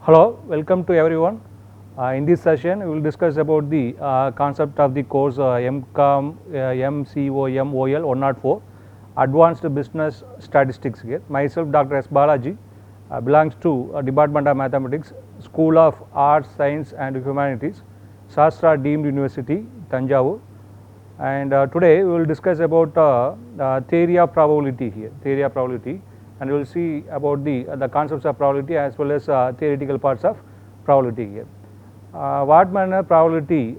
Hello, welcome to everyone. In this session, we will discuss about the concept of the course MCOM, MCOM OL 104, Advanced Business Statistics here. Myself, Dr. S. Balaji, belongs to Department of Mathematics, School of Arts, Science and Humanities, Shastra Deemed University, Tanjavur. And today we will discuss about theory of probability here, theory of probability, and we will see about the concepts of probability as well as theoretical parts of probability here. What manner probability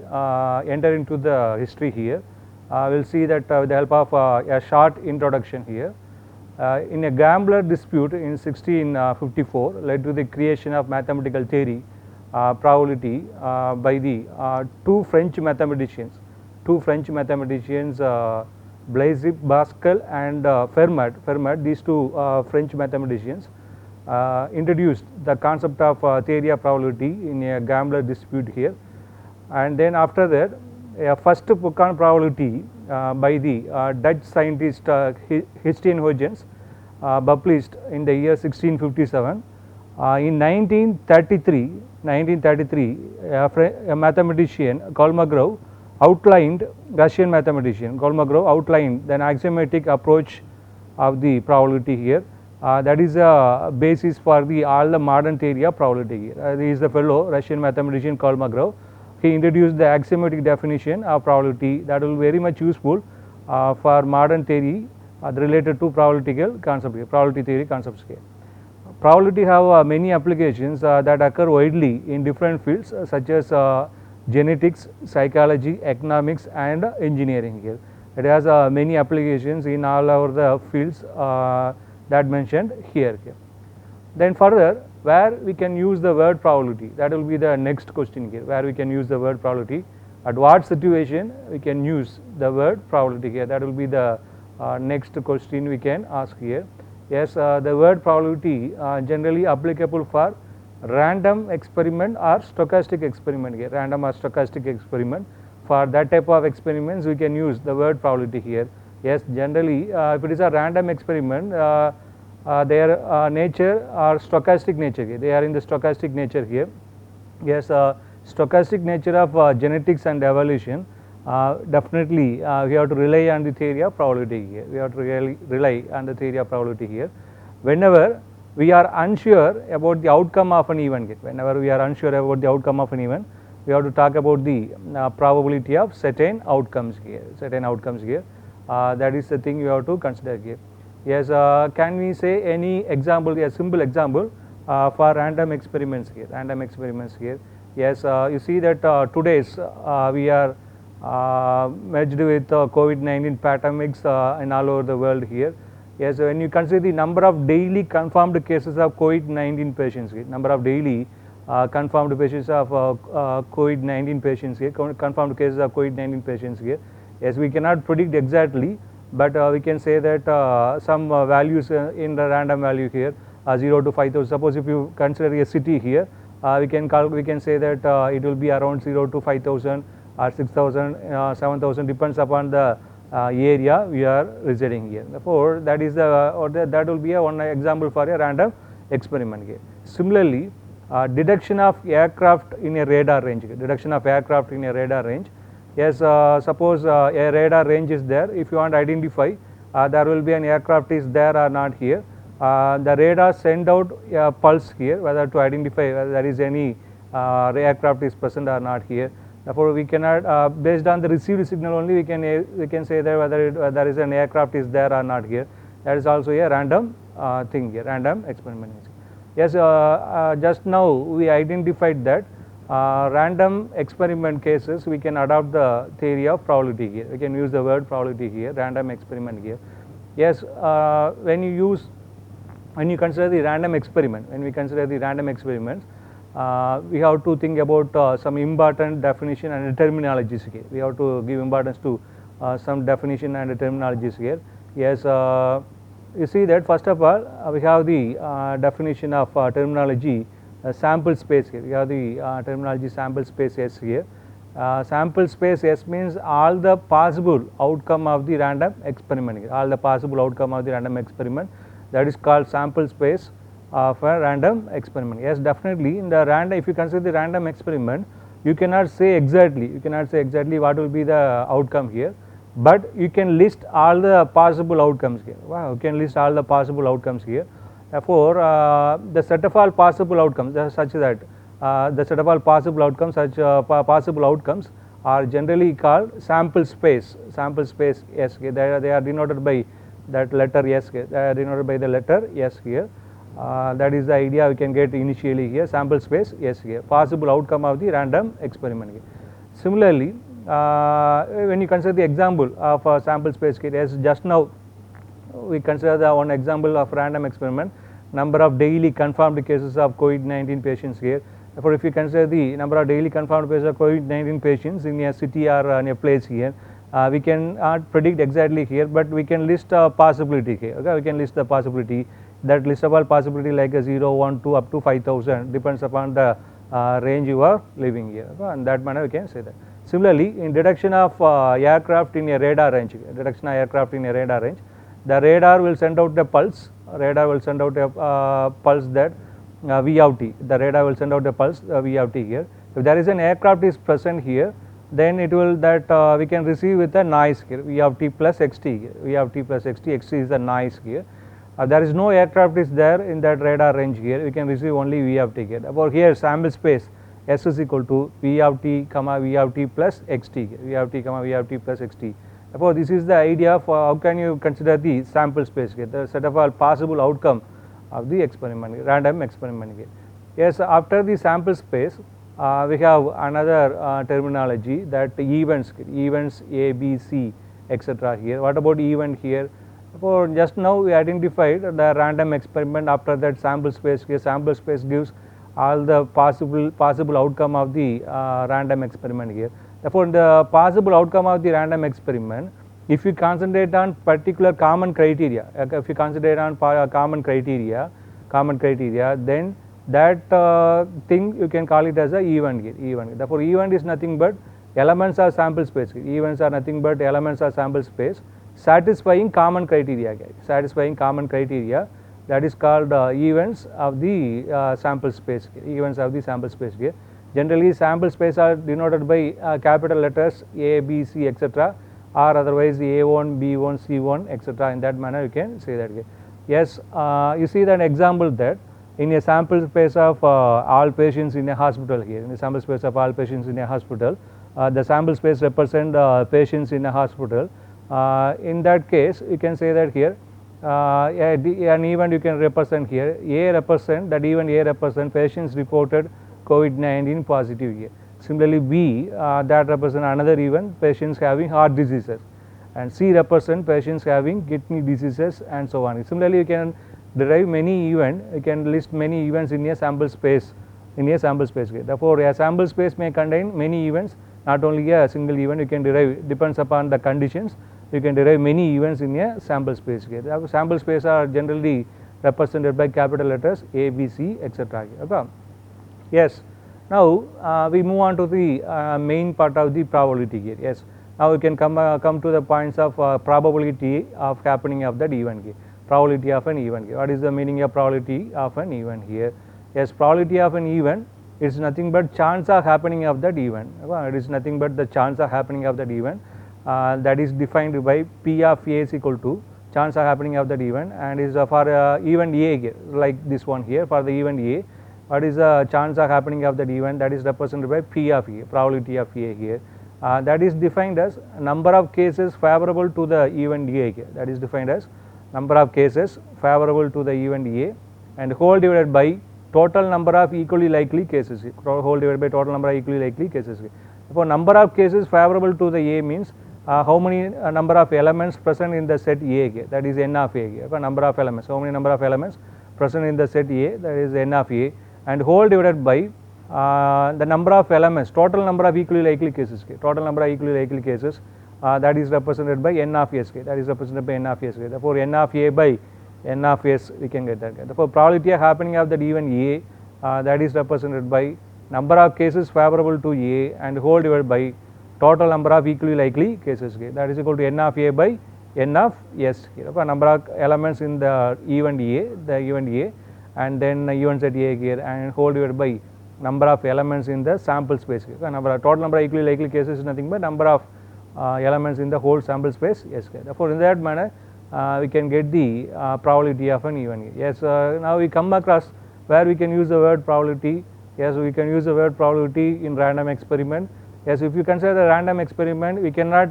enter into the history here? We will see that with the help of a short introduction here. In a gambler dispute in 1654 led to the creation of mathematical theory probability by the two French mathematicians. Blaise Pascal and Fermat, these two French mathematicians introduced the concept of theory of probability in a gambler dispute here. And then after that, a first book on probability by the Dutch scientist Christian Huygens published in the year 1657. In 1933, a mathematician Kolmogorov outlined an axiomatic approach of the probability here. That is a basis for all the modern theory of probability here. He is the fellow Russian mathematician Kolmogorov. He introduced the axiomatic definition of probability that will be very much useful for modern theory related to probability theory concepts here. Probability have many applications that occur widely in different fields such as genetics, psychology, economics and engineering here. It has many applications in all over the fields that mentioned here. Then further, where we can use the word probability, that will be the next question here, where we can use the word probability, at what situation we can use the word probability here, that will be the next question we can ask here. Yes, the word probability generally applicable for random experiment or stochastic experiment here, random or stochastic experiment. For that type of experiments we can use the word probability here. Yes, generally if it is a random experiment, their nature are stochastic nature here, they are in the stochastic nature here. Yes, stochastic nature of genetics and evolution, definitely we have to rely on the theory of probability here, we have to really rely on the theory of probability here. Whenever we are unsure about the outcome of an event, we have to talk about the probability of certain outcomes here, that is the thing you have to consider here. Yes, can we say any example, a simple example for random experiments here, Yes, you see that today's we are merged with COVID-19 pandemics in all over the world here. Yes, when you consider the number of daily confirmed cases of COVID-19 patients here, number of daily confirmed patients of COVID-19 patients here, confirmed cases of COVID-19 patients here. Yes, we cannot predict exactly, but we can say that some values in the random value here, 0 to 5,000. Suppose if you consider a city here, we can say that it will be around 0 to 5,000 or 6,000, 7,000, depends upon the area we are residing here. Therefore, that is that will be one example for a random experiment here. Similarly, detection of aircraft in a radar range. Yes, suppose a radar range is there. If you want to identify there will be an aircraft is there or not here, the radar send out a pulse here whether to identify whether there is any aircraft is present or not here. Therefore, we cannot based on the received signal only we can say that whether there is an aircraft is there or not here. That is also a random thing here, random experiment. Yes, just now we identified that random experiment cases we can adopt the theory of probability here. We can use the word probability here, random experiment here. Yes, when you consider the random experiment, we have to think about some important definition and terminologies here. We have to give importance to some definition and terminologies here. Yes, you see that first of all we have the definition of terminology sample space here. We have the terminology sample space S here. Sample space S means all the possible outcome of the random experiment here. All the possible outcome of the random experiment, that is called sample space. of a random experiment. Yes, definitely in the random, if you consider the random experiment, you cannot say exactly what will be the outcome here, but you can list all the possible outcomes here. Wow, you can list all the possible outcomes here. Therefore, the set of all possible outcomes such that the set of all possible outcomes possible outcomes are generally called sample space. Sample space S. They are denoted by that letter S. They are denoted by the letter S here. That is the idea we can get initially here. Sample space S here. Possible outcome of the random experiment here. Similarly, when you consider the example of sample space here, as just now we consider the one example of random experiment, number of daily confirmed cases of COVID-19 patients here. Therefore, if you consider the number of daily confirmed cases of COVID-19 patients in a city or in a place here, we can not predict exactly here, but we can list a possibility here. Okay, we can list the possibility. That list of all possibility like a 0, 1, 2 up to 5,000 depends upon the range you are living here. Okay, and that manner we can say that. Similarly, in detection of aircraft in a radar range, the radar will send out a pulse. Radar will send out a pulse that V of t. The radar will send out a pulse V of t here. If there is an aircraft is present here, then it will that we can receive with a noise here, V of t plus xt here. V of t plus xt, xt is the noise here. There is no aircraft is there in that radar range here, we can receive only V of t here. Therefore, here sample space S is equal to V of t comma V of t plus xt here. V of t comma V of t plus xt. Therefore, this is the idea for how can you consider the sample space here, the set of all possible outcome of the experiment, random experiment here. Yes, after the sample space, we have another terminology that events A, B, C, etc. here. What about event here? For just now we identified the random experiment. After that sample space here, sample space gives all the possible outcome of the random experiment here. Therefore, the possible outcome of the random experiment, if you concentrate on particular common criteria, if you concentrate on common criteria, then that thing you can call it as a event here. Event. Therefore, event is nothing but elements of sample space. Events are nothing but elements of sample space satisfying common criteria. That is called events of the sample space. Events of the sample space here. Generally, sample space are denoted by capital letters A, B, C, etc. or otherwise A1, B1, C1, etc. In that manner, you can say that. Yes, you see that example that in a sample space of all patients in a hospital here, in a sample space of all patients in a hospital, the sample space represent patients in a hospital. In that case, you can say that here an event you can represent here. A represent that event A represent patients reported COVID-19 positive here. Similarly, B that represent another event, patients having heart diseases, and C represent patients having kidney diseases and so on. Similarly, you can derive many events, you can list many events in a sample space here. Therefore, a sample space may contain many events, not only a single event. You can derive, depends upon the conditions, you can derive many events in a sample space here. The sample space are generally represented by capital letters A, B, C, etc. Okay. Yes. Now we move on to the main part of the probability here. Yes. Now we can come to the points of probability of happening of that event here. Probability of an event here. What is the meaning of probability of an event here? Yes, probability of an event is nothing but chance of happening of that event. It is nothing but the chance of happening of that event. That is defined by P of A is equal to chance of happening of that event, and is for event A here, like this one here. For the event A, what is the chance of happening of that event? That is represented by P of A, probability of A here. That is defined as number of cases favorable to the event A here. That is defined as number of cases favorable to the event A, and whole divided by total number of equally likely cases. Whole divided by total number of equally likely cases. For number of cases favorable to the A means how many number of elements present in the set A here, that is N of A here. For number of elements, how many number of elements present in the set A, that is N of A, and whole divided by the number of elements, total number of equally likely cases here. Total number of equally likely cases that is represented by N of S here. That is represented by N of S here. Therefore, N of A by N of S we can get that. Therefore, probability of happening of that event A that is represented by number of cases favorable to A and whole divided by total number of equally likely cases here. That is equal to N of A by N of S here. For number of elements in the event A, and then event set A here, and whole divided by number of elements in the sample space here. Total number of equally likely cases is nothing but number of elements in the whole sample space S here. Therefore, in that manner we can get the probability of an event here. Yes, now we come across where we can use the word probability. Yes, we can use the word probability in random experiment. Yes, if you consider the random experiment, we cannot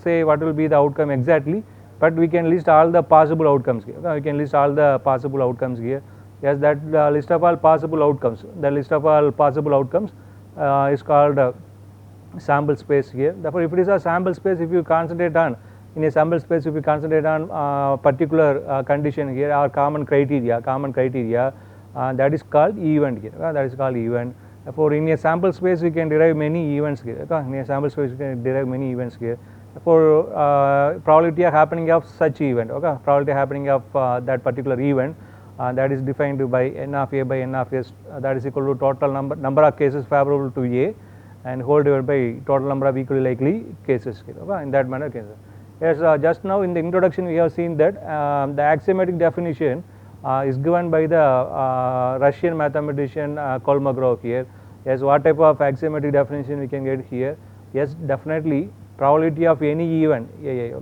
say what will be the outcome exactly, but we can list all the possible outcomes here. We can list all the possible outcomes here. Yes, that list of all possible outcomes, the list of all possible outcomes is called sample space here. Therefore, if it is a sample space, if you concentrate on, in a sample space, if you concentrate on particular condition here or common criteria, that is called event here. That is called event. Therefore, in a sample space we can derive many events here. In a sample space we can derive many events here. Therefore, probability of happening of such event, probability happening of that particular event, that is defined by n of A by n of S, that is equal to total number of cases favorable to A and whole divided by total number of equally likely cases here. In that manner, yes, just now in the introduction we have seen that the axiomatic definition is given by the Russian mathematician Kolmogorov here. Yes, what type of axiomatic definition we can get here? Yes, definitely probability of any event,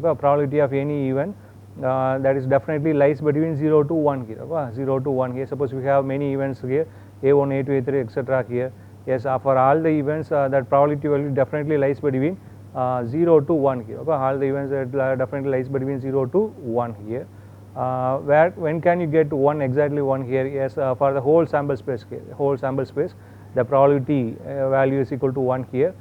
probability of any event that is definitely lies between 0 to 1 here, 0 to 1 here. Suppose we have many events here, A1, A2, A3, etc. here. Yes, for all the events that probability value definitely lies between 0 to 1 here. All the events that definitely lies between 0 to 1 here. When can you get 1, exactly 1 here? Yes, for the whole sample space here, whole sample space, the probability value is equal to 1 here.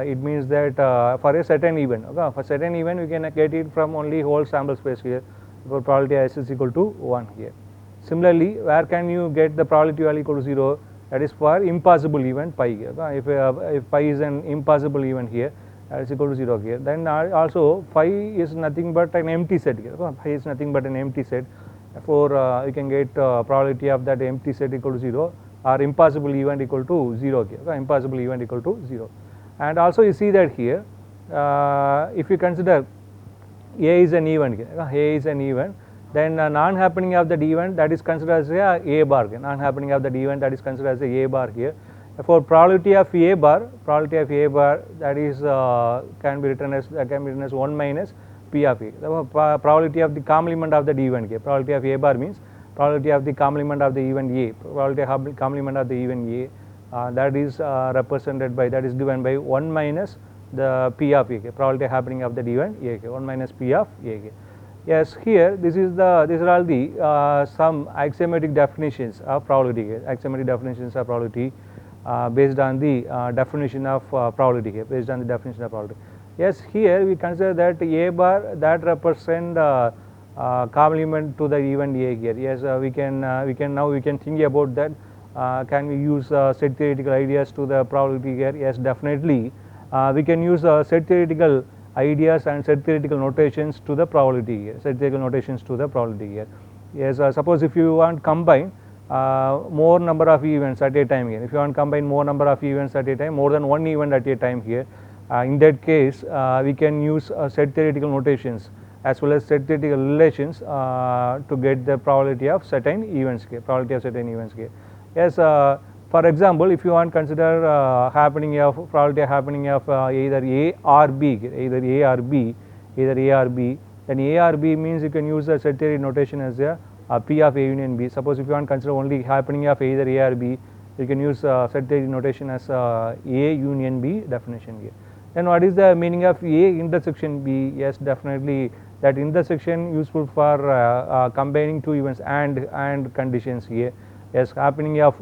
It means that for a certain event, for certain event we can get it from only whole sample space here. For probability S is equal to 1 here. Similarly, where can you get the probability value equal to 0? That is for impossible event pi here. If pi is an impossible event here, that is equal to 0 here. Then also phi is nothing but an empty set here. Phi is nothing but an empty set. Therefore, you can get probability of that empty set equal to 0 or impossible event equal to 0 here. Impossible event equal to 0. And also you see that here, if you consider A is an event here, A is an event, then non-happening of that event, that is considered as a bar here. Non-happening of that event, that is considered as a bar here. Therefore, probability of a bar, that is can be written as 1 minus P of A. The probability of the complement of that event here. Probability of a bar means probability of the complement of the event A. Probability of complement of the event A, that is represented by, that is given by 1 minus the P of A, probability happening of that event A, 1 minus P of A. Yes, here these are all the some axiomatic definitions of probability. Axiomatic definitions of probability based on the definition of probability here. Based on the definition of probability. Yes, here we consider that A bar that represent complement to the event A here. Yes, we can think about that. Can we use set theoretical ideas to the probability here? Yes, definitely. We can use set theoretical ideas and set theoretical notations to the probability here. Set theoretical notations to the probability here. Yes, suppose if you want combine more number of events at a time here. If you want combine more number of events at a time, more than one event at a time here, in that case we can use set theoretical notations as well as set theoretical relations to get the probability of certain events here. Probability of certain events here. Yes, for example, if you want consider happening of probability of happening of either A or B, either A or B, then A or B means you can use the set theory notation as a P of A union B. Suppose if you want consider only happening of either A or B, you can use set theory notation as A union B definition here. Then what is the meaning of A intersection B? Yes, definitely that intersection useful for combining two events and conditions here. Yes, happening of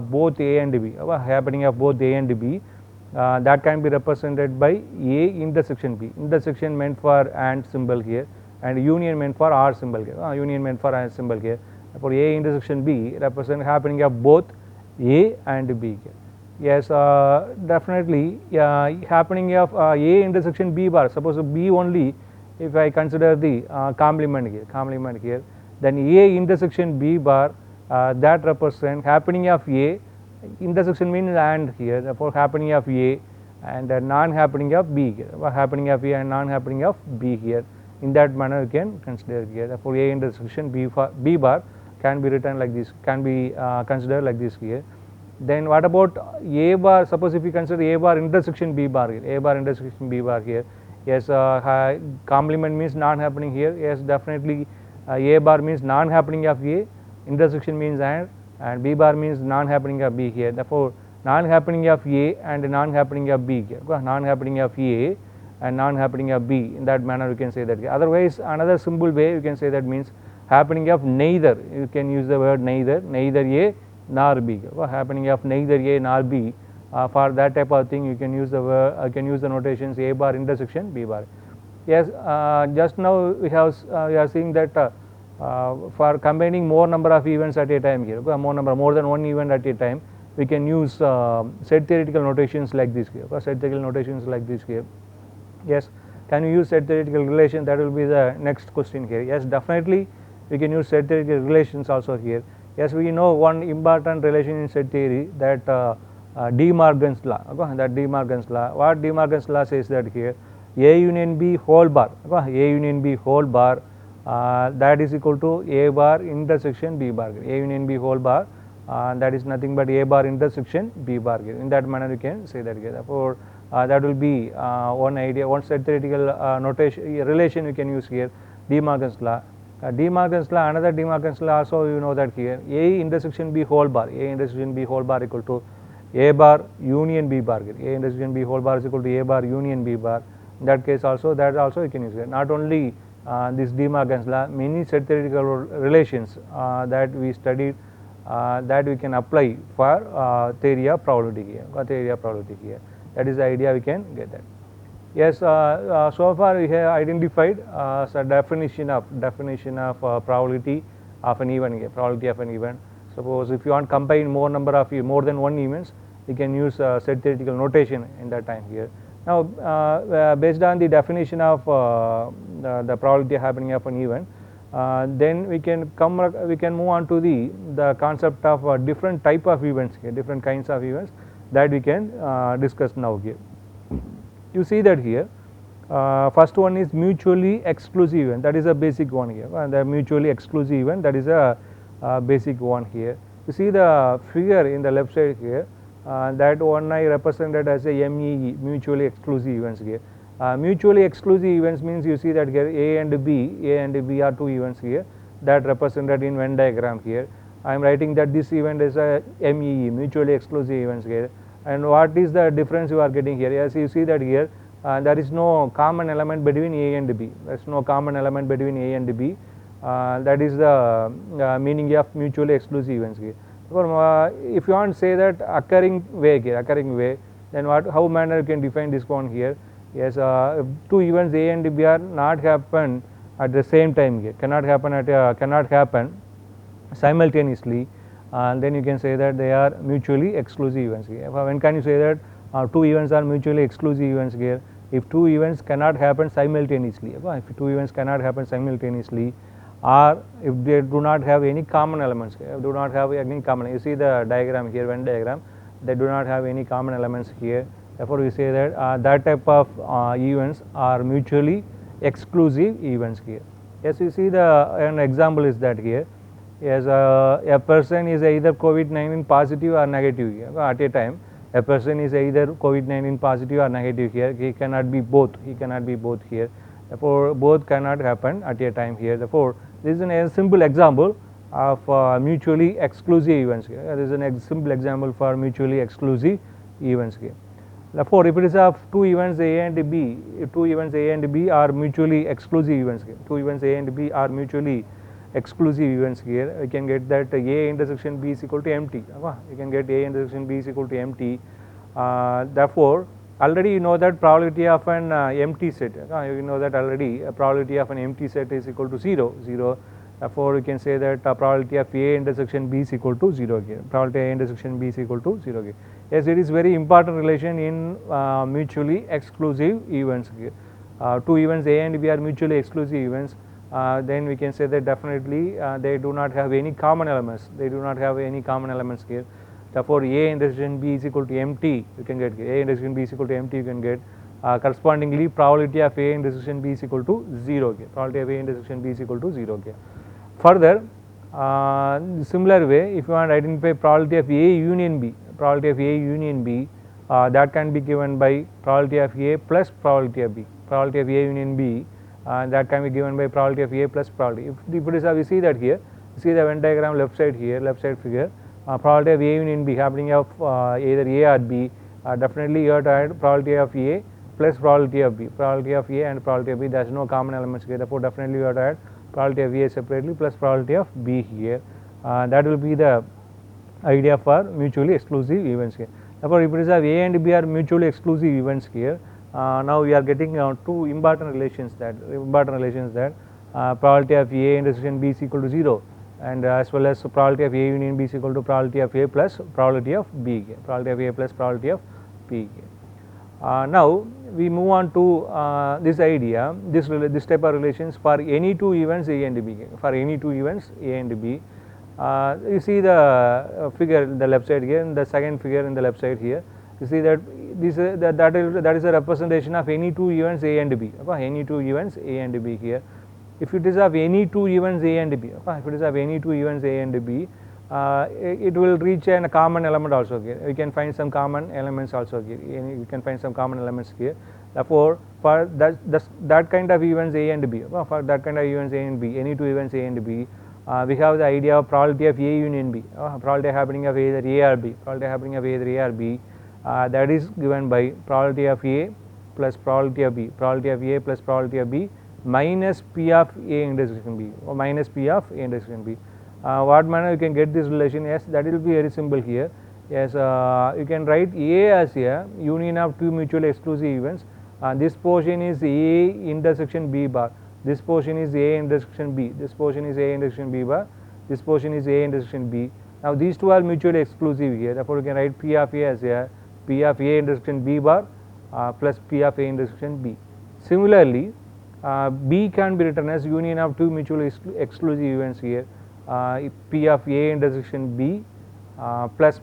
both A and B, happening of both A and B, that can be represented by A intersection B. Intersection meant for and symbol here, and union meant for R symbol here. Union meant for R symbol here. For A intersection B represent happening of both A and B here. Yes, definitely happening of A intersection B bar. Suppose B only, if I consider the complement here, then A intersection B bar. That represent happening of A, intersection means and here, therefore happening of A and non-happening of B here, happening of A and non-happening of B here. In that manner you can consider here, therefore A intersection B bar can be written like this, can be considered like this here. Then what about A bar? Suppose if we consider A bar intersection B bar here, A bar intersection B bar here, yes, complement means non-happening here, yes, definitely A bar means non-happening of A, intersection means and B bar means non-happening of B here. Therefore, non-happening of A and non-happening of B here, non-happening of A and non-happening of B, in that manner you can say that. Otherwise, another simple way you can say that means happening of neither, you can use the word neither A nor B, happening of neither A nor B. For that type of thing you can use the word, can use the notations A bar intersection B bar. Yes, just now we are seeing that for combining more number of events at a time here, more than one event at a time, we can use set theoretical notations like this here, set theoretical notations like this here. Yes, can you use set theoretical relation? That will be the next question here. Yes, definitely we can use set theoretical relations also here. Yes, we know one important relation in set theory, that De Morgan's law. That De Morgan's law. What De Morgan's law says that here, A union B whole bar, A union B whole bar, that is equal to A bar intersection B bar. A union B whole bar, that is nothing but A bar intersection B bar. In that manner you can say that here. Therefore, that will be one idea, one set theoretical notation relation we can use here, De Morgan's law. De Morgan's law, another De Morgan's law also you know that here, A intersection B whole bar, A intersection B whole bar equal to A bar union B bar. A intersection B whole bar is equal to A bar union B bar. In that case also, that also you can use it. Not only this De Morgan's law, many set theoretical relations that we studied, that we can apply for theory of probability here, That is the idea we can get that. Yes, so far we have identified some definition of probability of an event here, probability of an event. Suppose if you want to combine more than one events, you can use set theoretical notation in that time here. Now, based on the definition of the probability happening of an event, then we can move on to the concept of different type of events here, different kinds of events that we can discuss now here. You see that here, first one is mutually exclusive event, that is a basic one here, and the mutually exclusive event, that is a basic one here. You see the figure in the left side here, that one I represented as a MEE, mutually exclusive events here. Mutually exclusive events means you see that here A and B are two events here, that represented in Venn diagram here. I am writing that this event is a MEE, mutually exclusive events here. And what is the difference you are getting here? As you see that here, there is no common element between A and B. There is no common element between A and B. That is the meaning of mutually exclusive events here. If you want to say that occurring way, then how manner you can define this one here? Yes, if two events A and B are not happen at the same time here, cannot happen simultaneously, then you can say that they are mutually exclusive events here. When can you say that two events are mutually exclusive events here? If two events cannot happen simultaneously, or if they do not have any common elements, you see the diagram here, Venn diagram, they do not have any common elements here. Therefore, we say that that type of events are mutually exclusive events here. Yes, you see an example is that here. Yes, a person is either COVID-19 positive or negative here. At a time, a person is either COVID-19 positive or negative here. He cannot be both. Here. Therefore, both cannot happen at a time here. Therefore, this is a simple example of mutually exclusive events here. This is a simple example for mutually exclusive events here. Therefore, if it is of two events A and B, are mutually exclusive events here. Two events A and B are mutually exclusive events here. We can get that A intersection B is equal to empty. You can get A intersection B is equal to empty. Therefore, already you know that probability of an empty set. You know that already probability of an empty set is equal to 0. Therefore, you can say that probability of A intersection B is equal to 0 here. Probability A intersection B is equal to 0 here. Yes, it is very important relation in mutually exclusive events here. Two events A and B are mutually exclusive events. Then we can say that definitely they do not have any common elements. Here. Therefore, A intersection B is equal to empty. You can get A intersection B is equal to empty. You can get correspondingly probability of A intersection B is equal to 0. Probability of A intersection B is equal to 0. Further, Similar way, if you want to identify probability of A union B, probability of A union B, that can be given by probability of A plus probability of B. Probability of A union B, that can be given by probability of A plus probability. If it is, we see that here, see the Venn diagram left side here, left side figure, probability of A union B happening of either A or B, definitely you have to add probability of A plus probability of B. Probability of A and probability of B, there is no common elements here, therefore definitely you have to add probability of A separately plus probability of B here. That will be the idea for mutually exclusive events here. Therefore, if it is A and B are mutually exclusive events here, now we are getting two important relations that probability of A intersection B is equal to 0, and as well as probability of A union B is equal to probability of A plus probability of B here, probability of A plus probability of B here. Now we move on to this idea, this type of relations for any two events A and B. For any two events A and B, you see the figure in the left side here, and the second figure in the left side here. You see that this that is a representation of any two events A and B. Okay, any two events A and B here. If it is of any two events A and B, okay, if it is of any two events A and B, it will reach a common element also here. We can find some common elements also here. You can find some common elements here. Therefore, for that kind of events A and B, for that kind of events A and B, any two events A and B, we have the idea of probability of A union B, probability happening of either A or B, probability happening of either A or B, that is given by probability of A plus probability of B, probability of A plus probability of B minus P of A intersection B, or minus P of A intersection B. What manner you can get this relation? Yes, that will be very simple here. Yes, you can write A as a union of two mutually exclusive events. This portion is A intersection B bar. This portion is A intersection B. This portion is A intersection B bar. This portion is A intersection B. Now these two are mutually exclusive here. Therefore, you can write P of A as a P of A intersection B bar plus P of A intersection B. Similarly, B can be written as union of two mutually exclusive events here. P of A intersection B plus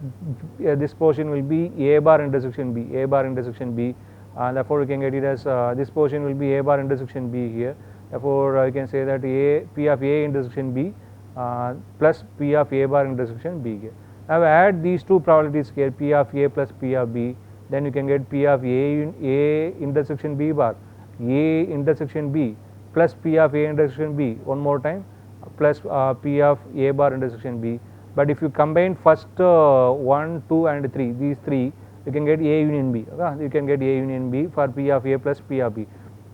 this portion will be A bar intersection B, A bar intersection B. Therefore, we can get it as this portion will be A bar intersection B here. Therefore, I can say that P of A intersection B plus P of A bar intersection B here. Now, add these two probabilities here, P of A plus P of B, then you can get P of A intersection B bar, A intersection B plus P of A intersection B one more time plus P of A bar intersection B. But if you combine first 1, 2 and 3, these three, you can get A union B. Okay? You can get A union B for P of A plus P of B.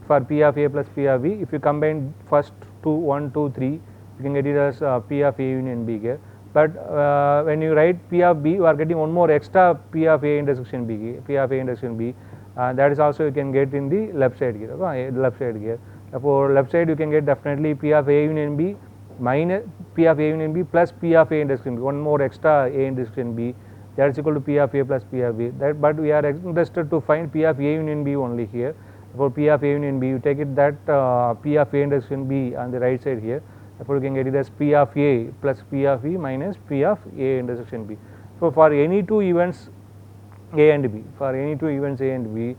For P of A plus P of B, if you combine first 1, 2, 3, you can get it as P of A union B here. But when you write P of B, you are getting one more extra P of A intersection B, P of A intersection B. That is also you can get in the left side here. Okay? Left side here. Therefore, left side you can get definitely P of A union B minus P of A union B plus P of A intersection B, one more extra A intersection B, that is equal to P of A plus P of B. That, but we are interested to find P of A union B only here. For P of A union B, you take it that P of A intersection B on the right side here. Therefore, you can get it as P of A plus P of B minus P of A intersection B. So, for any two events A and B, for any two events A and B,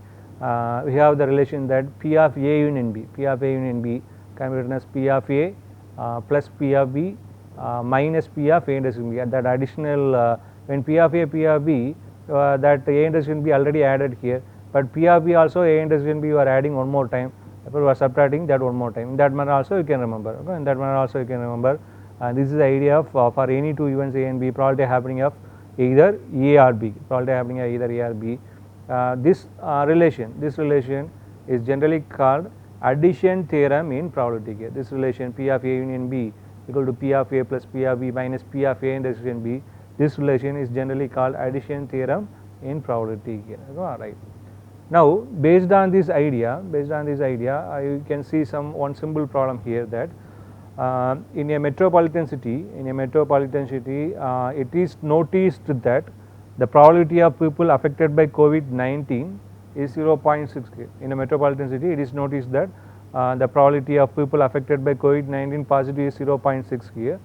we have the relation that P of A union B, P of A union B can be written as P of A plus P of B minus P of A intersection B. That additional when P of A, P of B, that A intersection B already added here, but P of B also A intersection B you are adding one more time. Therefore, we are subtracting that one more time. In that manner also you can remember. Okay? In that manner also you can remember. This is the idea of for any two events A and B, probability happening of either A or B, probability happening of either A or B. This relation is generally called addition theorem in probability here. This relation P of A union B equal to P of A plus P of B minus P of A intersection B. This relation is generally called addition theorem in probability here. Right. Now, based on this idea, you can see one simple problem here that in a metropolitan city, it is noticed that the probability of people affected by COVID-19 is 0.6 here. In a metropolitan city, it is noticed that the probability of people affected by COVID-19 positive is 0.6 here.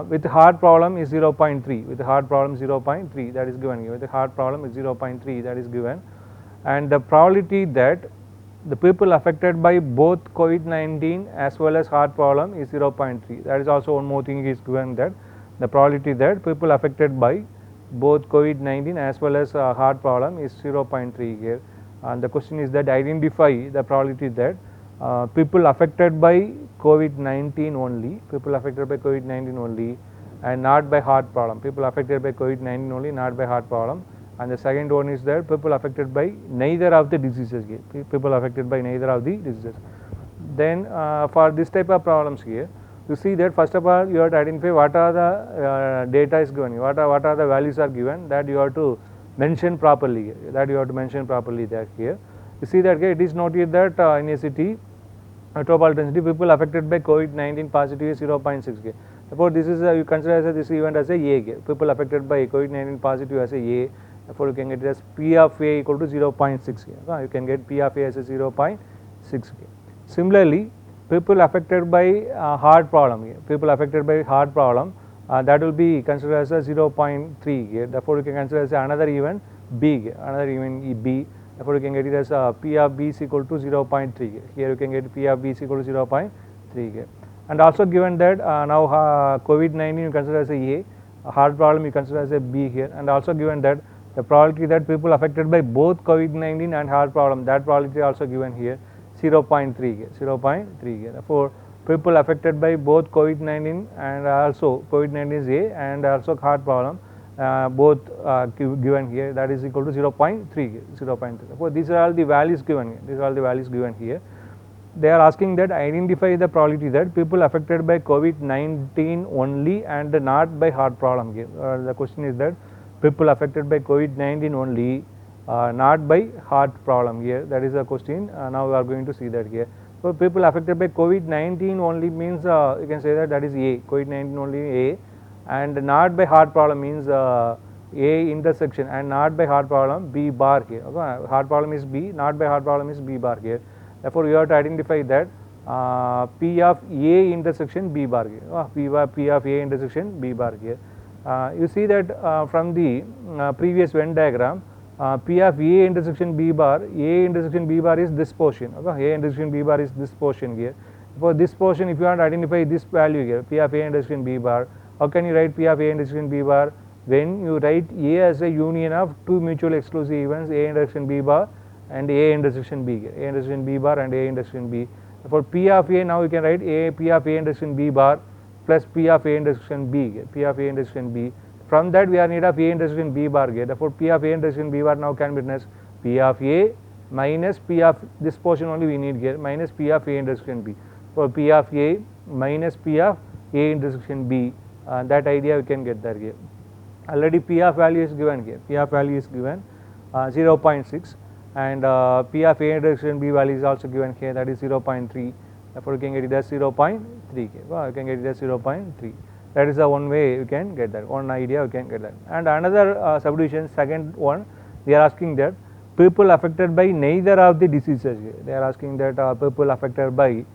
With heart problem is 0.3. With heart problem 0.3, that is given here. With the heart problem is 0.3, that is given. And the probability that the people affected by both COVID-19 as well as heart problem is 0.3. That is also one more thing is given, that the probability that people affected by both COVID-19 as well as heart problem is 0.3 here. And the question is that identify the probability that people affected by COVID-19 only, people affected by COVID-19 only and not by heart problem, people affected by COVID-19 only, not by heart problem. And the second one is that people affected by neither of the diseases here, people affected by neither of the diseases. Then for this type of problems here, you see that first of all you have to identify what are the data is given, what are the values are given, that you have to mention properly here, that you have to mention properly that here. You see that here it is noted that in a city metropolitan city people affected by COVID-19 positive is 0.6 here. Therefore, this is you consider as this event as a here, people affected by COVID-19 positive as a. Therefore, you can get it as P of A equal to 0.6 here. You can get P of A as a 0.6 here. Similarly, people affected by heart problem here, people affected by heart problem that will be considered as a 0.3 here. Therefore, you can consider as another event B here, another event B. Therefore, you can get it as P of B is equal to 0.3 here. Here you can get P of B is equal to 0.3 here. And also given that now COVID-19 you consider as a heart problem you consider as a B here, and also given that the probability that people affected by both COVID-19 and heart problem, that probability also given here 0.3 here, 0.3 here. Therefore, people affected by both COVID-19 and also COVID-19 is A and also heart problem both given here, that is equal to 0.3 here, 0.3. Therefore, these are all the values given here, these are all the values given here. They are asking that identify the probability that people affected by COVID-19 only and not by heart problem here. The question is that people affected by COVID-19 only not by heart problem here, that is the question. Now we are going to see that here. So, people affected by COVID-19 only means you can say that is A, COVID-19 only A, and not by heart problem means A intersection and not by heart problem B bar here. Okay. Heart problem is B, not by heart problem is B bar here. Therefore, you have to identify that P of A intersection B bar here, P of A intersection B bar here. You see that from the previous Venn diagram, P of A intersection B bar, A intersection B bar is this portion, okay? A intersection B bar is this portion here. For this portion, if you want to identify this value here, P of A intersection B bar, how can you write P of A intersection B bar? When you write A as a union of two mutually exclusive events, A intersection B bar and A intersection B here, A intersection B bar and A intersection B. For P of A, now you can write P of A intersection B bar plus P of A intersection B here, P of A intersection B. From that we are need of A intersection B bar here. Therefore, P of A intersection B bar now can be written as P of A minus P of this portion only we need here minus P of A intersection B. For P of A minus P of A intersection B, that idea we can get there here. Already P of value is given here, P of value is given 0.6 and P of A intersection B value is also given here, that is 0.3. Therefore, you can get it as 0.3 here. You can get it as 0.3. That is the one way you can get that, one idea you can get that. And another subdivision, second one, they are asking that people affected by neither of the diseases here. They are asking that people affected by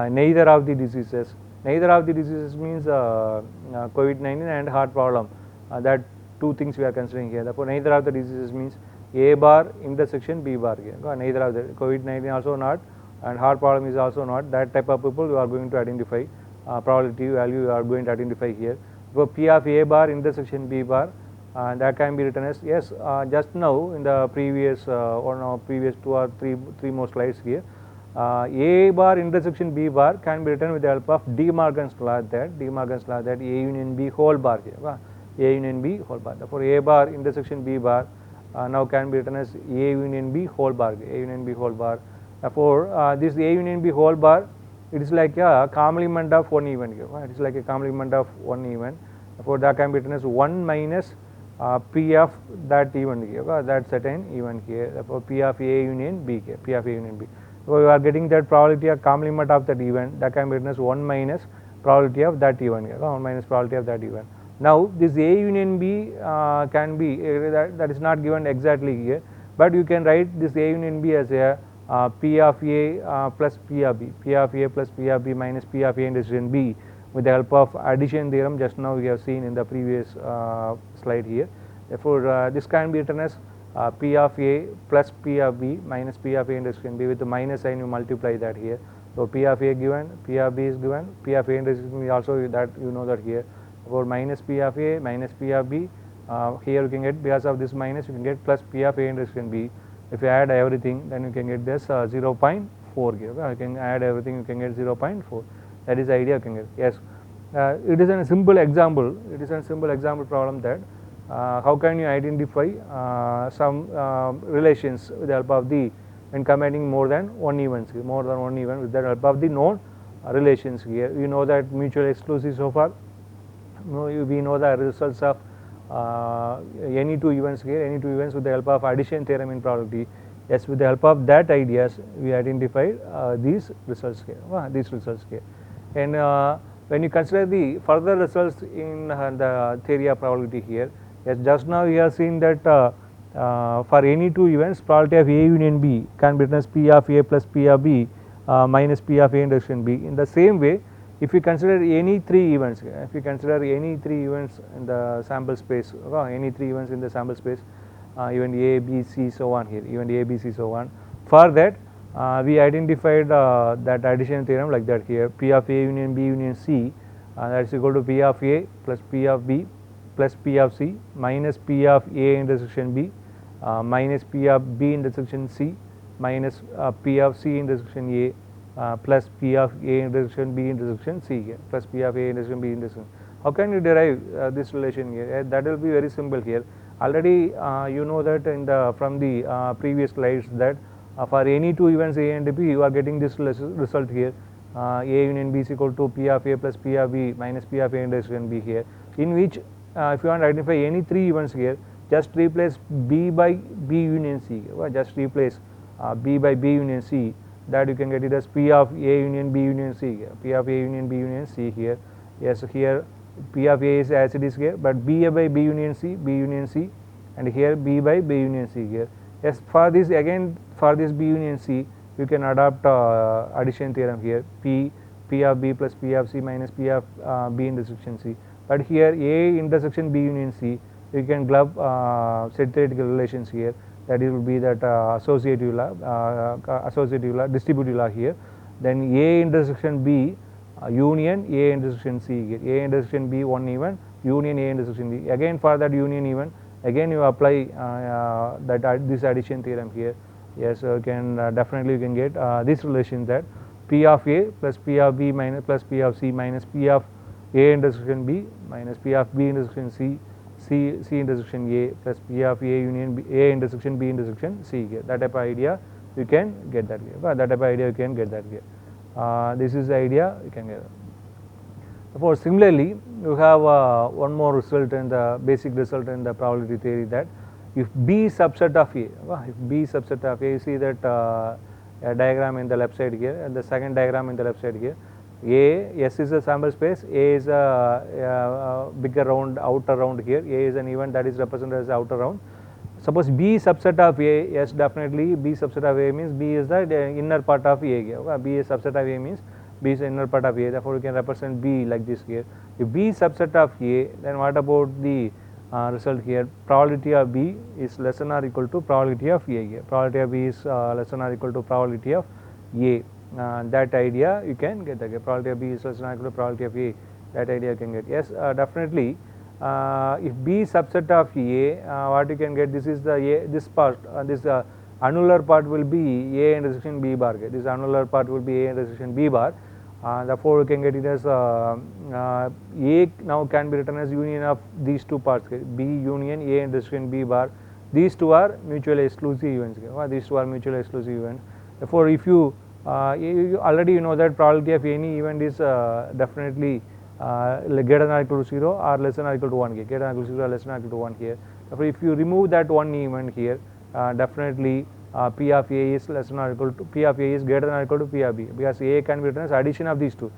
neither of the diseases. Neither of the diseases means COVID-19 and heart problem. That two things we are considering here. Therefore, neither of the diseases means A bar intersection B bar here. Neither of the COVID-19 also not and heart problem is also not. That type of people you are going to identify. Probability value you are going to identify here. For P of A bar intersection B bar, that can be written as yes. Just now in the previous previous two or three more slides here, A bar intersection B bar can be written with the help of De Morgan's law, that A union B whole bar here, A union B whole bar. Therefore, A bar intersection B bar now can be written as A union B whole bar, A union B whole bar. Therefore, this A union B whole bar, it is like a complement of one event here. It is like a complement of one event. Therefore, that can be written as 1 minus P of that event here, that certain event here. Therefore, P of A union B here, P of A union B. So, you are getting that probability of complement of that event, that can be written as 1 minus probability of that event here, 1 minus probability of that event. Now, this A union B can be that is not given exactly here, but you can write this A union B as a P of A plus P of B, P of A plus P of B minus P of A intersection B with the help of addition theorem, just now we have seen in the previous slide here. Therefore, this can be written as P of A plus P of B minus P of A intersection B. With the minus sign you multiply that here. So P of A given, P of B is given, P of A intersection B also, that you know that here. For minus P of A minus P of B, here you can get, because of this minus you can get plus P of A intersection B. If you add everything, then you can get this 0.4 here. You can add everything, you can get 0.4. That is the idea you can get. Yes, it is a simple example. It is a simple example problem that how can you identify some relations with the help of the, when combining more than one event with the help of the known relations here. You know that mutually exclusive so far. We know the results of any two events here, any two events with the help of addition theorem in probability. Yes, with the help of that ideas we identified these results here. And when you consider the further results in the theory of probability here, yes, just now we have seen that for any two events, probability of A union B can be written as P of A plus P of B minus P of A intersection B. In the same way, if we consider any three events, in the sample space, event A, B, C, so on here, event A, B, C, so on. For that, we identified that addition theorem like that here. P of A union B union C, that is equal to P of A plus P of B plus P of C minus P of A intersection B minus P of B intersection C minus P of C intersection A plus P of A intersection B intersection C here, plus P of A intersection B intersection. How can you derive this relation here? That will be very simple here. Already you know that in the from the previous slides that for any two events A and B, you are getting this result here. A union B is equal to P of A plus P of B minus P of A intersection B here, in which if you want to identify any three events here, just replace B by B union C, just replace B by B union C, that you can get it as P of A union B union C here, P of A union B union C here. Yes, here P of A is as it is here, but B by B union C, and here B by B union C here. Yes, for this again, for this B union C, you can adopt addition theorem here, P of B plus P of C minus P of B intersection C. But here A intersection B union C, you can glove set theoretical relations here. That it will be that associative law, distributive law here. Then A intersection B union A intersection C here. A intersection B one event, union A intersection B. Again for that union event, again you apply this addition theorem here. Yes, so you can definitely you can get this relation that P of A plus P of B minus plus P of C minus P of A intersection B minus P of B intersection C intersection A plus P of A union B, A intersection B intersection C here. That type of idea you can get that here. This is the idea you can get. Therefore, similarly, you have one more result in the basic result in the probability theory, that if B subset of A, you see that a diagram in the left side here and the second diagram in the left side here. S is a sample space, A is a bigger round, outer round here, A is an event that is represented as outer round. Suppose B subset of A, yes, definitely B subset of A means B is the inner part of A here. B is subset of A means B is the inner part of A, therefore you can represent B like this here. If B subset of A, then what about the result here? Probability of B is less than or equal to probability of A here. Probability of B is less than or equal to probability of A. That idea you can get. Probability of B is less than or equal to probability of A. That idea you can get. Yes, definitely. If B subset of A, what you can get? This is the A. This part, this annular part will be A intersection B bar. This annular part will be A intersection B bar. Therefore, you can get it as A now can be written as union of these two parts. B union A intersection B bar. These two are mutually exclusive events. Therefore, if you already you know that probability of any event is definitely greater than or equal to 0 or less than or equal to 1 here. Greater than or equal to 0 or less than or equal to 1 here. Therefore, if you remove that one event here, definitely P of A is less than or equal to P of A is greater than or equal to P of B, because A can be written as addition of these two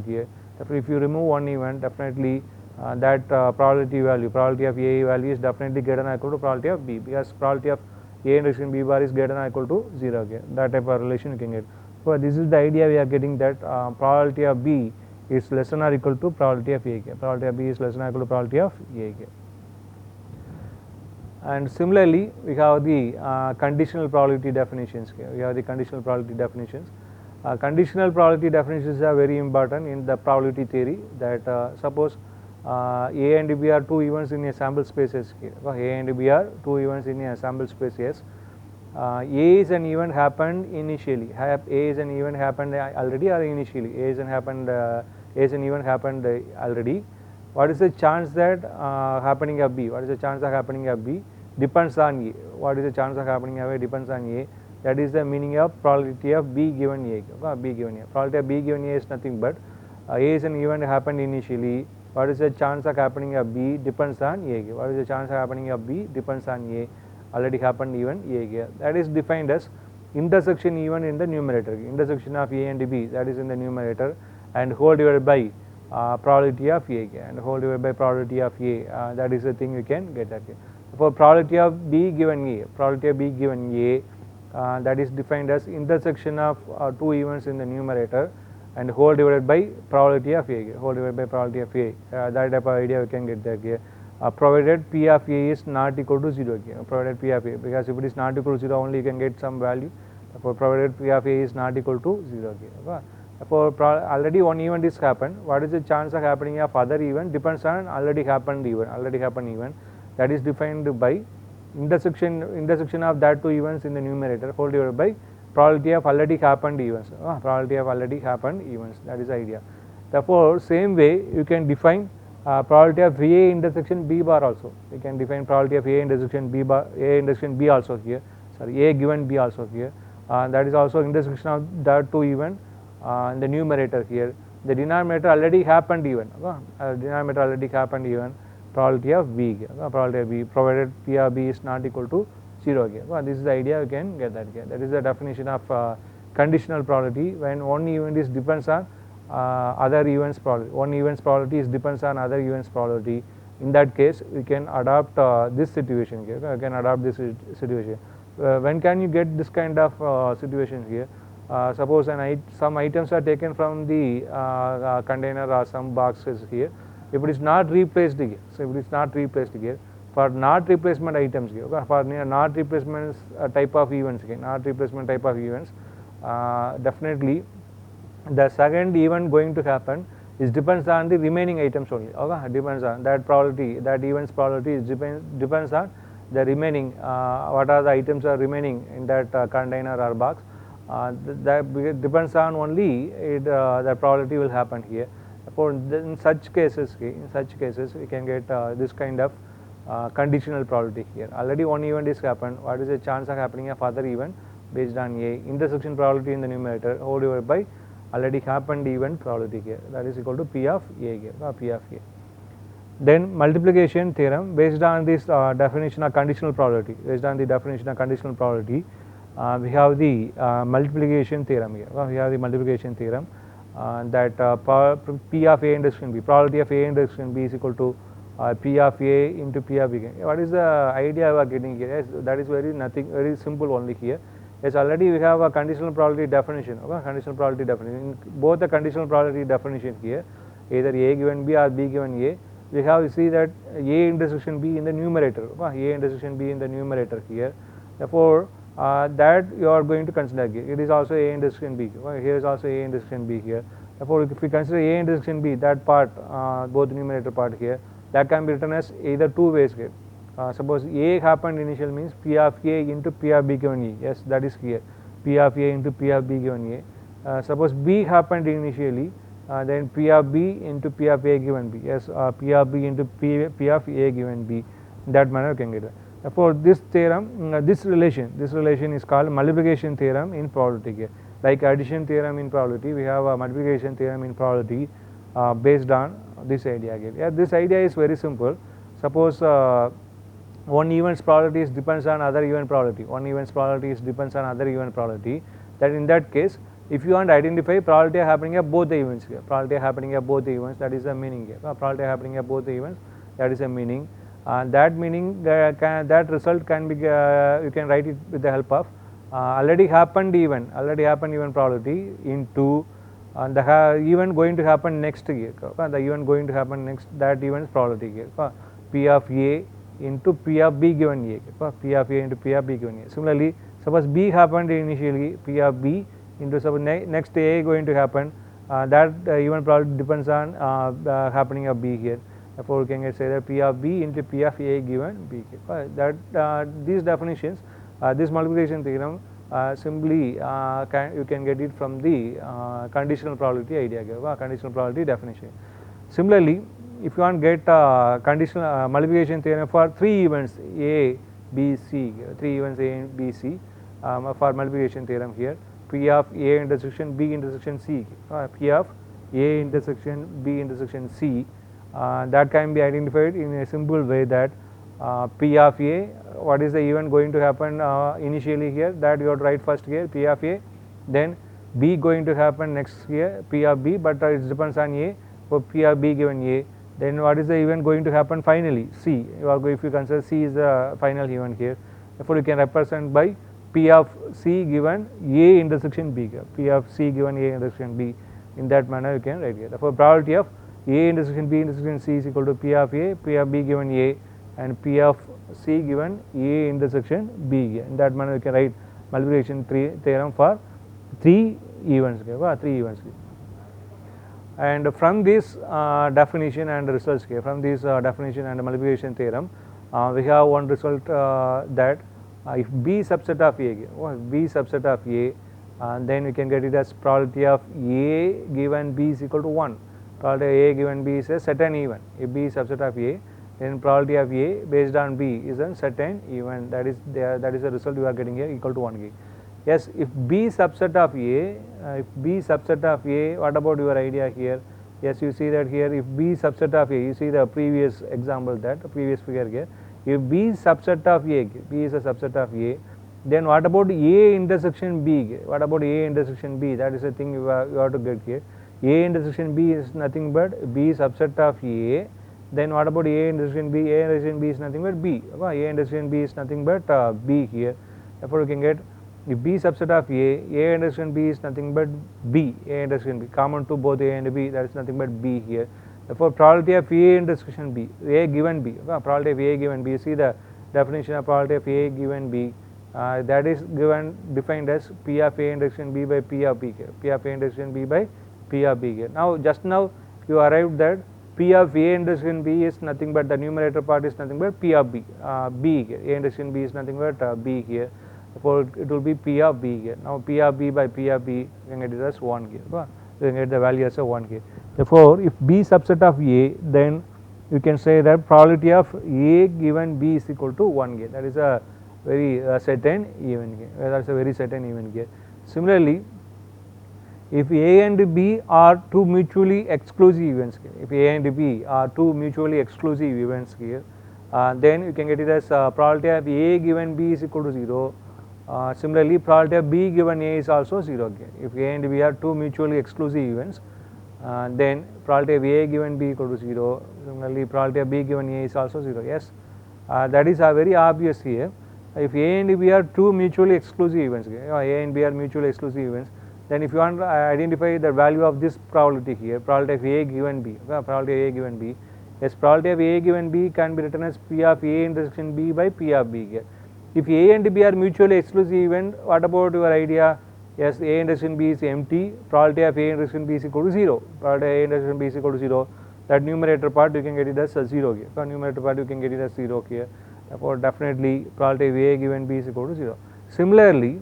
here. Therefore, if you remove one event, definitely that probability of A value is definitely greater than or equal to probability of B, because probability of A intersection B bar is greater than or equal to 0 here. That type of relation you can get. So this is the idea we are getting, that probability of B is less than or equal to probability of A here. Probability of B is less than or equal to probability of A here. And similarly, we have the conditional probability definitions here. We have the conditional probability definitions. Conditional probability definitions are very important in the probability theory, that suppose A and B are two events in a sample space S here. A and B are two events in a sample space S. A is an event happened initially. A is an event happened already or initially. A is an event happened already. What is the chance that happening of B? What is the chance of happening of B? Depends on A. What is the chance of happening of A? Depends on A. That is the meaning of probability of B given A. B given A. Probability of B given A is nothing but A is an event happened initially. What is the chance of happening of B? Depends on A. What is the chance of happening of B? Depends on A. Already happened even A. That is defined as intersection event in the numerator. Intersection of A and B, that is in the numerator, and whole divided by probability of A, and whole divided by probability of A. That is the thing you can get that. For probability of B given A, probability of B given A, that is defined as intersection of two events in the numerator and whole divided by probability of A, whole divided by probability of A. That type of idea we can get that here. Provided P of A is not equal to 0 here, provided P of A, because if it is not equal to 0 only you can get some value. Therefore, provided P of A is not equal to 0 here. Okay. Therefore, already one event is happened. What is the chance of happening of other event? Depends on already happened event. That is defined by intersection of that two events in the numerator whole divided by probability of already happened events. Probability of already happened events. That is the idea. Therefore, same way you can define probability of A intersection B bar also. You can define probability of A intersection B bar, A intersection B also here. Sorry, A given B also here. That is also intersection of that two event in the numerator here. The denominator already happened even. Denominator already happened even. Probability of B, probability of B, provided P of B is not equal to 0 here. This is the idea you can get that here. That is the definition of conditional probability, when one event is depends on other events probability. One event's probability is depends on other events probability. In that case, we can adopt this situation here. We can adopt this situation. When can you get this kind of situation here? Suppose some items are taken from the container or some boxes here. If it is not replaced here, so if it is not replaced here, for not replacement items here, for not replacement type of events here, not replacement type of events, definitely the second event going to happen is depends on the remaining items only. Okay, depends on that probability, that event's probability is depends on the remaining what are the items are remaining in that container or box. That depends on only the probability will happen here. For in such cases, we can get this kind of conditional probability here. Already one event is happened. What is the chance of happening of other event based on A? Intersection probability in the numerator whole divided by already happened event probability here. That is equal to P of A here. P of A. Then multiplication theorem based on this definition of conditional probability. Based on the definition of conditional probability, we have the multiplication theorem here. We have the multiplication theorem. That P of A intersection B, probability of A intersection B is equal to P of A into P of B. What is the idea we are getting here? Yes, that is very simple only here. Yes, already we have a conditional probability definition. Okay, conditional probability definition. In both the conditional probability definition here, either A given B or B given A, we have to see that A intersection B in the numerator. A intersection B in the numerator here. Therefore, that you are going to consider here. It is also A intersection B. Here is also A intersection B here. Therefore, if we consider A intersection B, that part, both numerator part here, that can be written as either two ways here. Suppose A happened initial means P of A into P of B given E. Yes, that is here. P of A into P of B given A. Suppose B happened initially, then P of B into P of A given B. Yes, P of B into P of A given B. In that manner, you can get it. Therefore, this theorem, this relation is called multiplication theorem in probability here. Like addition theorem in probability, we have a multiplication theorem in probability based on this idea again. Yeah, this idea is very simple. Suppose one event's probability is depends on other event probability. One event's probability is depends on other event probability. That in that case, if you want to identify probability of happening at both the events here, probability of happening at both the events, that is the meaning here. Probability of happening at both the events, that is the meaning. That meaning that result can be you can write it with the help of already happened event probability into the event going to happen next year. The event going to happen next, that event's probability here. P of A into P of B given A, P of A into P of B given A. Similarly, suppose B happened initially, P of B into suppose next A going to happen, that even probability depends on happening of B here. Therefore, we can say that P of B into P of A given B. That these definitions, this multiplication theorem simply you can get it from the conditional probability idea, conditional probability definition. Similarly, if you want to get conditional multiplication theorem for 3 events A, B, C, 3 events A and B, C for multiplication theorem here, P of A intersection B intersection C, P of A intersection B intersection C, that can be identified in a simple way that P of A, what is the event going to happen initially here, that you have to write first here P of A, then B going to happen next here P of B, but it depends on A, for P of B given A, then what is the event going to happen finally C, if you consider C is the final event here. Therefore, you can represent by P of C given A intersection B, P of C given A intersection B, in that manner you can write here. Therefore, probability of A intersection B intersection C is equal to P of A, P of B given A and P of C given A intersection B. In that manner you can write multiplication theorem for 3 events, 3 events. And from this definition and results here, from this definition and multiplication theorem, we have one result that if B subset of A, B subset of A, then we can get it as probability of A given B is equal to 1. Probability A given B is a certain event. If B is subset of A, then probability of A based on B is a certain event. That is the result we are getting here, equal to 1. Yes, if B subset of A, what about your idea here? Yes, you see that here if B subset of A, you see the previous example, that previous figure here. If B is subset of A, B is a subset of A, then what about A intersection B? What about A intersection B? That is the thing you have to get here. A intersection B is nothing but B subset of A. Then what about A intersection B? A intersection B is nothing but B. A intersection B is nothing but B here. Therefore, you can get if B subset of A intersection B is nothing but B, A intersection B, common to both A and B, that is nothing but B here. Therefore, probability of A intersection B, A given B, probability of A given B, you see the definition of probability of A given B, that is defined as P of A intersection B by P of B here, P of A intersection B by P of B here. Now, just now you arrived that P of A intersection B is nothing but the numerator part is nothing but P of B, B here, A intersection B is nothing but B here. Therefore, it will be P of B here. Now, P of B by P of B, you can get it as 1 here. You can get the value as a 1 here. Therefore, if B subset of A, then you can say that probability of A given B is equal to 1 here. That is a very certain event here. That is a very certain event here. Similarly, if A and B are two mutually exclusive events here, if A and B are two mutually exclusive events here, then you can get it as probability of A given B is equal to 0. Similarly, probability of B given A is also 0 here. If A and B are two mutually exclusive events, then probability of A given B equal to 0. Similarly, probability of B given A is also 0. Yes, that is very obvious here. If A and B are two mutually exclusive events, A and B are mutually exclusive events, then if you want to identify the value of this probability here, probability of A given B, probability of A given B, yes, probability of A given B can be written as P of A intersection B by P of B here. If A and B are mutually exclusive event, what about your idea? Yes, A intersection B is empty, probability of A intersection B is equal to 0, probability of A intersection B is equal to 0, that numerator part you can get it as 0 here, numerator part you can get it as 0 here. Therefore, definitely probability of A given B is equal to 0. Similarly,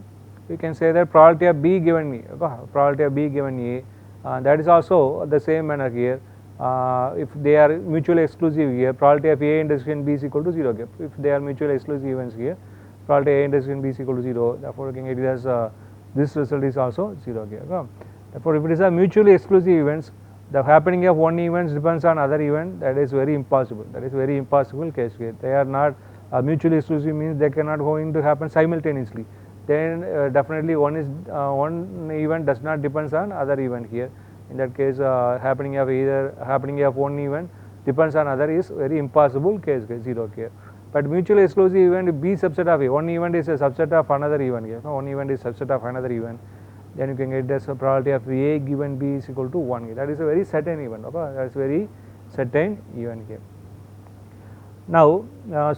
we can say that probability of B given A, probability of B given A, that is also the same manner here. If they are mutually exclusive here, probability of A intersection B is equal to 0 here. If they are mutually exclusive events here, probability A intersection B is equal to 0. Therefore, you can get it as this result is also 0 here. Therefore, if it is a mutually exclusive events, the happening of one event depends on other event. That is very impossible. That is very impossible case here. They are not mutually exclusive, means they cannot going to happen simultaneously. Then definitely one event does not depends on other event here. In that case, happening of one event depends on other is very impossible case 0 here. But mutually exclusive event, if B subset of A, one event is a subset of another event here. One event is subset of another event, then you can get this probability of A given B is equal to 1 here. That is a very certain event. That is very certain event here. Now,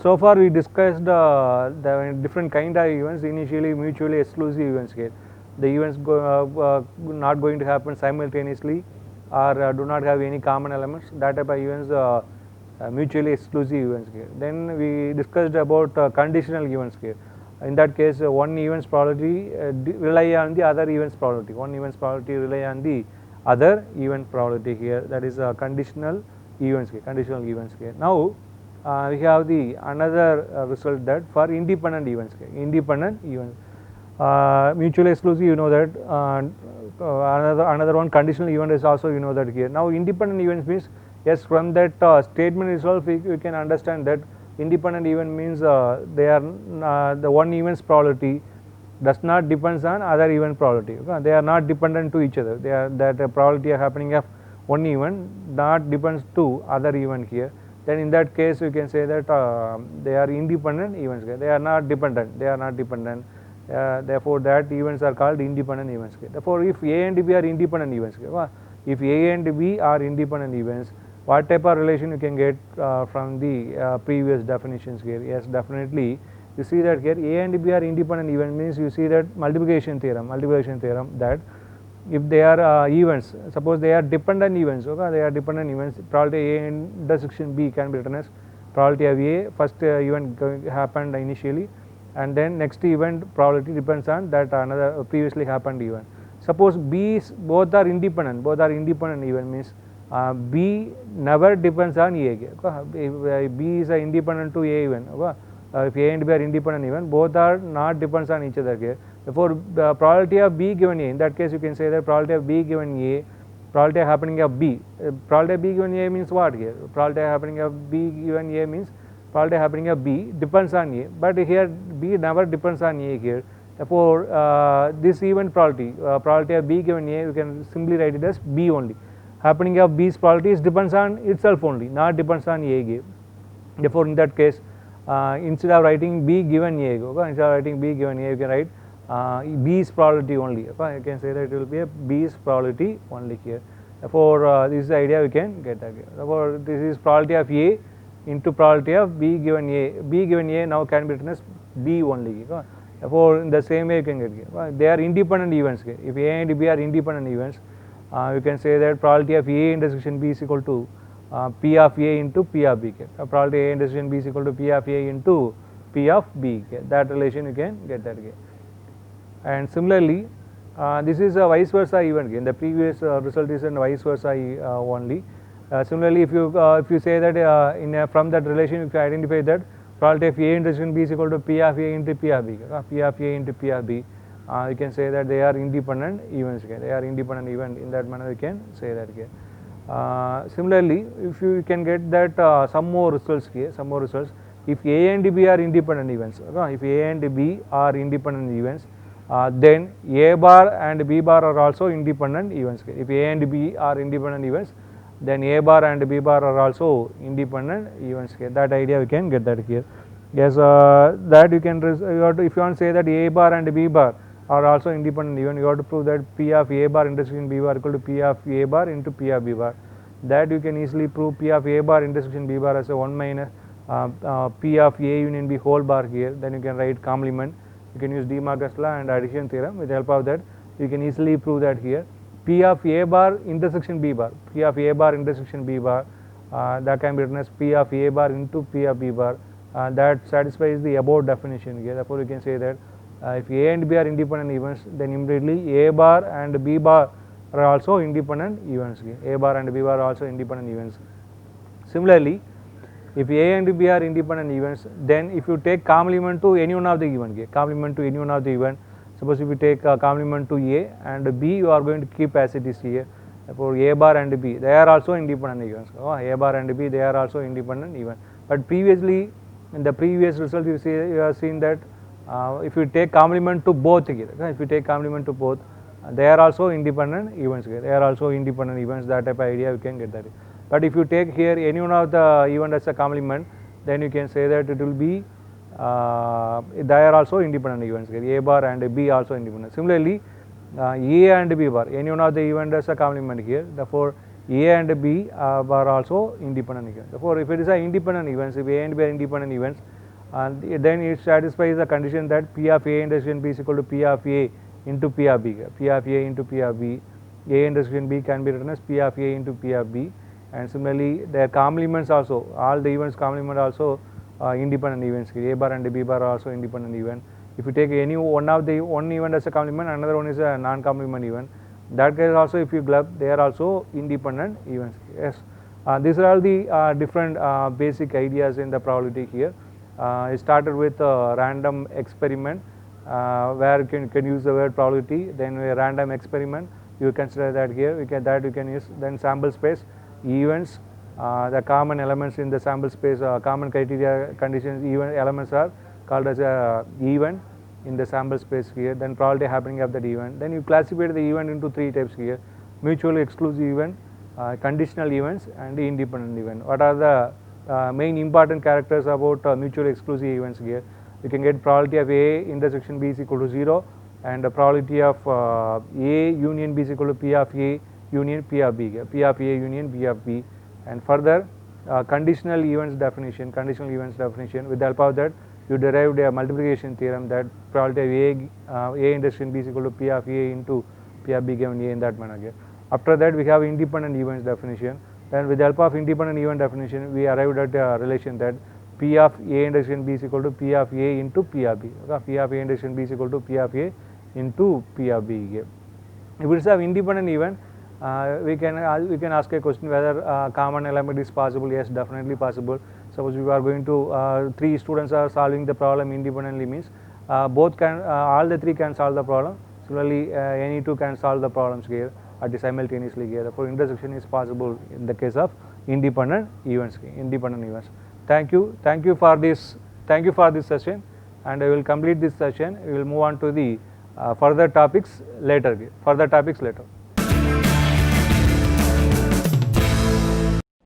so far we discussed the different kind of events. Initially, mutually exclusive events here. The events not going to happen simultaneously, or do not have any common elements. That type of events, mutually exclusive events here. Then we discussed about conditional events here. In that case, one event's probability rely on the other event's probability. One event's probability rely on the other event probability here. That is conditional events here. Conditional events here. Now we have the another result that for independent events here. Independent events. Mutually exclusive, you know that. Another one conditional event is also, you know that here. Now independent events means, yes, from that statement itself we can understand that independent event means they are the one event's probability does not depends on other event probability. Okay? They are not dependent to each other. They are that probability of happening of one event not depends to other event here. Then in that case we can say that they are independent events. They are not dependent. They are not dependent. Therefore, that events are called independent events. Therefore, if A and B are independent events, if A and B are independent events, what type of relation you can get from the previous definitions here? Yes, definitely. You see that here A and B are independent events means you see that multiplication theorem that if they are events, suppose they are dependent events, okay, they are dependent events, probability A intersection B can be written as probability of A, first event happened initially, and then next event probability depends on that another previously happened event. Suppose both are independent event means B never depends on A. If B is independent to A event, if A and B are independent event, both are not depends on each other here. Therefore, probability of B given A, in that case you can say that probability of B given A, probability of happening of B. Probability of B given A means what here? Probability of happening of B given A means probability of happening of B depends on A, but here B never depends on A here. Therefore, this event probability of B given A, you can simply write it as B only. Happening of B's probability is depends on itself only, not depends on A given. Therefore, in that case, instead of writing B given A, okay, instead of writing B given A, you can write B's probability only. Okay, you can say that it will be a B's probability only here. Therefore, this is the idea we can get that here. Therefore, this is probability of A into probability of B given A. B given A now can be written as B only. Okay. Therefore, in the same way you can get here. Okay. They are independent events here. If A and B are independent events, you can say that probability of A intersection B is equal to P of A into P of B. Probability A intersection B is equal to P of A into P of B. That relation you can get that. And similarly, this is a vice versa event. In the previous result is a vice versa only. Similarly, if you say that from that relation, if you identify that probability of A intersection B is equal to P of A into P of B, P of A into P of B, you can say that they are independent events. They are independent event. In that manner, you can say that. Similarly, if you can get that some more results here, if A and B are independent events, if A and B are independent events, then A bar and B bar are also independent events. If A and B are independent events, then A bar and B bar are also independent events. That idea we can get that here. Yes, that you can, if you want to say that A bar and B bar are also independent event, you have to prove that P of A bar intersection B bar equal to P of A bar into P of B bar. That you can easily prove P of A bar intersection B bar as a 1 minus P of A union B whole bar here. Then you can write complement. You can use De Morgan's law and addition theorem. With the help of that, you can easily prove that here P of A bar intersection B bar, P of A bar intersection B bar, that can be written as P of A bar into P of B bar. That satisfies the above definition here. Therefore, you can say that if A and B are independent events, then immediately A bar and B bar are also independent events. A bar and B bar are also independent events. Similarly, if A and B are independent events, then if you take complement to any one of the event, suppose if you take complement to A and B, you are going to keep as it is here. Therefore, A bar and B, they are also independent events. A bar and B, they are also independent events. But previously, in the previous result, you have seen that if you take complement to both here, if you take complement to both, they are also independent events. They are also independent events. That type of idea you can get that. But if you take here any one of the event as a complement, then you can say that it will be they are also independent events. A bar and B also independent. Similarly, A and B bar, any one of the event as a complement here. Therefore, A and B are also independent events. Therefore, if it is an independent events, if A and B are independent events, and then it satisfies the condition that P of A intersection B is equal to P of A into P of B. P of A into P of B. A intersection B can be written as P of A into P of B, and similarly their complements also, all the events complement also independent events. A bar and B bar are also independent event. If you take any one event as a complement, another one is a non-complement event. That case also, if you club, they are also independent events. Yes, these are all the different basic ideas in the probability here. It started with a random experiment where you can use the word probability. Then a random experiment, you consider that here. You can use then sample space, events, the common elements in the sample space, common criteria conditions, event elements are called as a event in the sample space here. Then probability happening of that event. Then you classify the event into three types here: mutually exclusive event, conditional events, and the independent event. What are the main important characters about mutually exclusive events here? You can get probability of A intersection B is equal to 0, and the probability of A union B is equal to P of A union P of B, P of A union P of B. And further, conditional events definition, with the help of that you derived a multiplication theorem that probability of A intersection B is equal to P of A into P of B given A in that manner. After that, we have independent events definition. Then with the help of independent event definition, we arrived at a relation that P of A intersection B is equal to P of A into P of B. P of A intersection B is equal to P of A into P of B. If it is an independent event, we can ask a question whether common element is possible. Yes, definitely possible. Suppose we are going to 3 students are solving the problem independently, means both can all the 3 can solve the problem. Similarly, any 2 can solve the problems here at the simultaneously here. Therefore, intersection is possible in the case of independent events. Thank you for this session, and I will complete this session. We will move on to the further topics later.